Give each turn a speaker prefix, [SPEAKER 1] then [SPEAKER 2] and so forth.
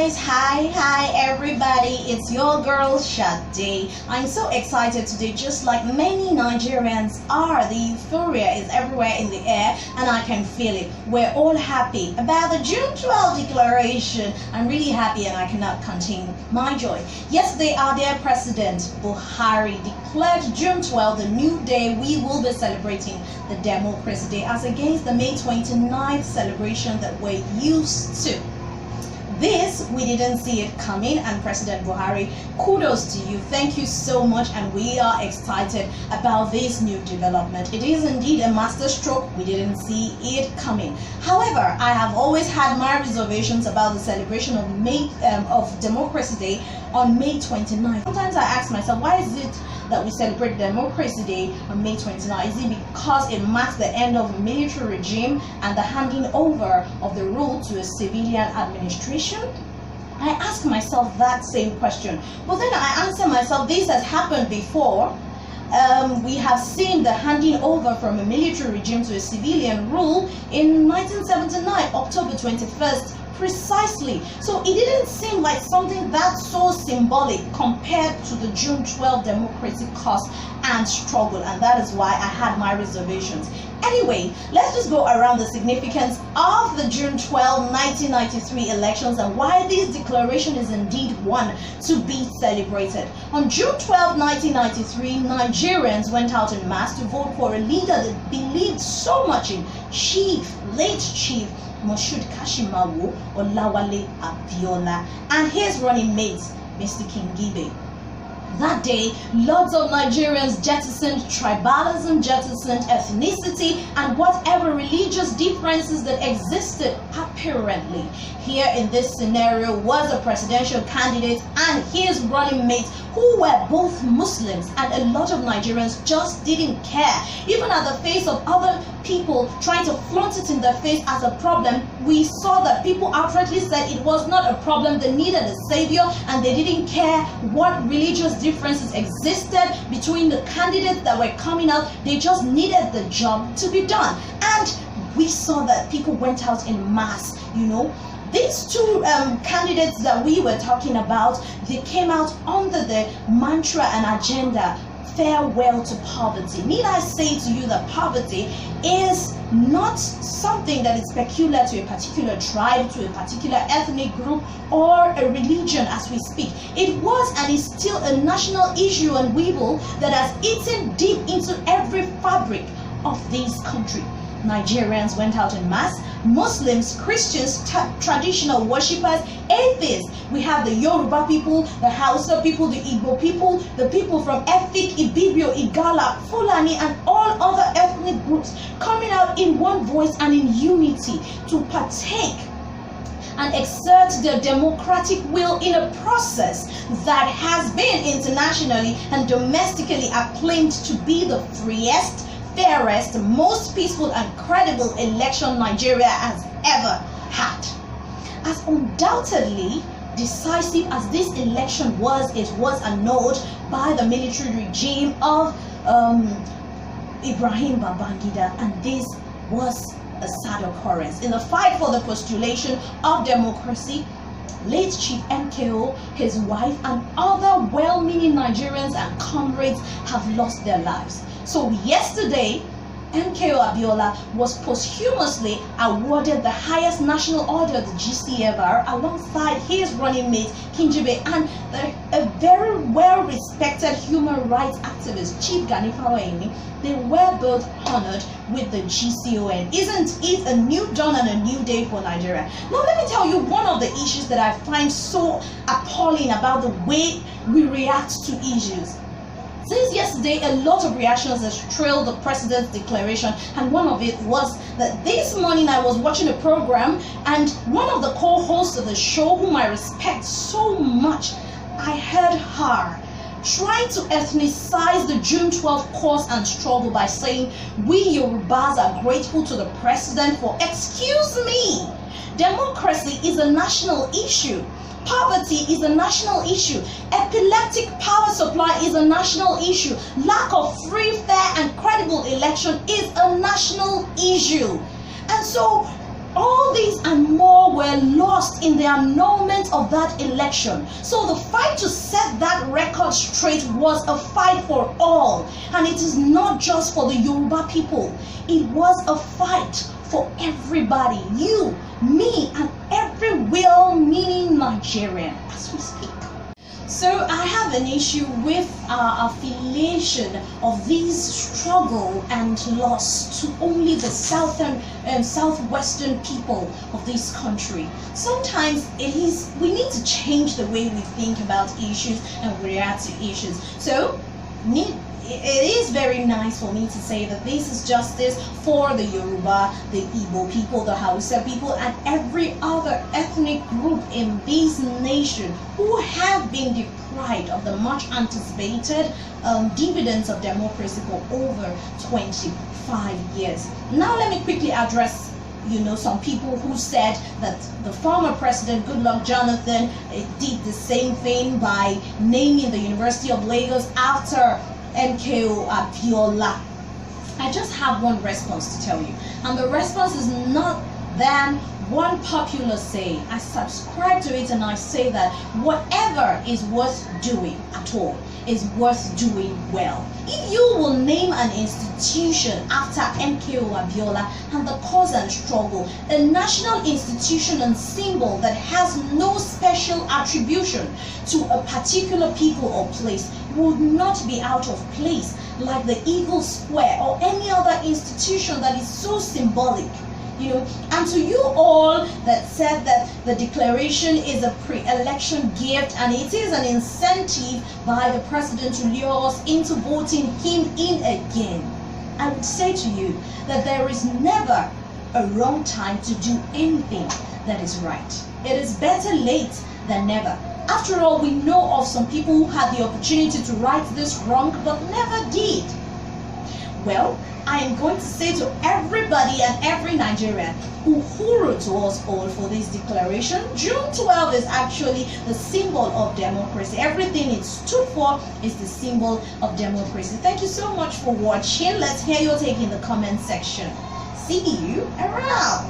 [SPEAKER 1] Hi everybody, it's your girl Shade. I'm so excited today, just like many Nigerians are. The euphoria is everywhere in the air and I can feel it. We're all happy about the June 12 declaration. I'm really happy and I cannot contain my joy. Yesterday, our dear President Buhari declared June 12 the new day we will be celebrating the Democracy Day as against the May 29th celebration that we're used to. This, we didn't see it coming, and President Buhari, kudos to you. Thank you so much, and we are excited about this new development. It is indeed a masterstroke. We didn't see it coming. However, I have always had my reservations about the celebration of Democracy Day on May 29th. Sometimes I ask myself, why is it that we celebrate Democracy Day on May 29th? Is it because it marks the end of a military regime and the handing over of the rule to a civilian administration? I ask myself that same question. But then I answer myself, this has happened before. We have seen the handing over from a military regime to a civilian rule in 1979, October 21st. Precisely. So it didn't seem like something that's so symbolic compared to the June 12 democratic cause and struggle, and that is why I had my reservations. Anyway, let's just go around the significance of the June 12, 1993 elections and why this declaration is indeed one to be celebrated. On June 12, 1993, Nigerians went out in mass to vote for a leader that believed so much in late Chief Moshood Kashimawo Olawale Abiola and his running mate, Mr. Kingibe. That day, lots of Nigerians jettisoned tribalism, jettisoned ethnicity, and whatever religious differences that existed apparently. Here in this scenario was a presidential candidate and his running mate who were both Muslims, and a lot of Nigerians just didn't care. Even at the face of other people trying to flaunt it in their face as a problem, we saw that people outrightly said it was not a problem, they needed a savior, and they didn't care what religious differences existed between the candidates that were coming out. They just needed the job to be done. And we saw that people went out in mass, These two candidates that we were talking about, they came out under the mantra and agenda, farewell to poverty. Need I say to you that poverty is not something that is peculiar to a particular tribe, to a particular ethnic group, or a religion as we speak. It was and is still a national issue and weevil that has eaten deep into every fabric of this country. Nigerians went out in mass. Muslims, Christians, traditional worshippers, atheists. We have the Yoruba people, the Hausa people, the Igbo people, the people from Efik, Ibibio, Igala, Fulani, and all other ethnic groups coming out in one voice and in unity to partake and exert their democratic will in a process that has been internationally and domestically acclaimed to be the freest, fairest, most peaceful and credible election Nigeria has ever had. As undoubtedly decisive as this election was, it was annulled by the military regime of Ibrahim Babangida, and this was a sad occurrence. In the fight for the postulation of democracy, late Chief MKO, his wife, and other well-meaning Nigerians and comrades have lost their lives. So yesterday, MKO Abiola was posthumously awarded the highest national order, the GCFR, alongside his running mate Kingibe and a very well-respected human rights activist, Chief Gani Fawehinmi. They were both honored with the GCON. Isn't it a new dawn and a new day for Nigeria? Now let me tell you one of the issues that I find so appalling about the way we react to issues. Since yesterday, a lot of reactions has trailed the president's declaration, and one of it was that this morning I was watching a program, and one of the co-hosts of the show, whom I respect so much, I heard her trying to ethnicize the June 12 cause and struggle by saying, we Yorubas are grateful to the president for, excuse me, democracy is a national issue. Poverty is a national issue. Epileptic power supply is a national issue. Lack of free, fair, and credible election is a national issue. And so all these and more were lost in the annulment of that election. So the fight to set that record straight was a fight for all. And it is not just for the Yoruba people. It was a fight for everybody. You, me, and every well-meaning Nigerian as we speak. So I have an issue with affiliation of this struggle and loss to only the southern and southwestern people of this country. Sometimes we need to change the way we think about issues and react to issues. So it is very nice for me to say that this is justice for the Yoruba, the Igbo people, the Hausa people, and every other ethnic group in this nation who have been deprived of the much anticipated dividends of democracy for over 25 years. Now let me quickly address some people who said that the former president, Goodluck Jonathan, did the same thing by naming the University of Lagos after MKO Abiola. I just have one response to tell you, and the response is not than one popular saying. I subscribe to it and I say that whatever is worth doing at all is worth doing well. If you will name an institution after MKO Abiola and the cause and struggle, a national institution and symbol that has no special attribution to a particular people or place, would not be out of place like the Eagle Square or any other institution that is so symbolic. And to you all that said that the declaration is a pre-election gift and it is an incentive by the president to lure us into voting him in again, I would say to you that there is never a wrong time to do anything that is right. It is better late than never. After all, we know of some people who had the opportunity to right this wrong but never did. Well, I am going to say to everybody and every Nigerian who wrote to us all for this declaration, June 12 is actually the symbol of democracy. Everything it stood for is the symbol of democracy. Thank you so much for watching. Let's hear your take in the comment section. See you around.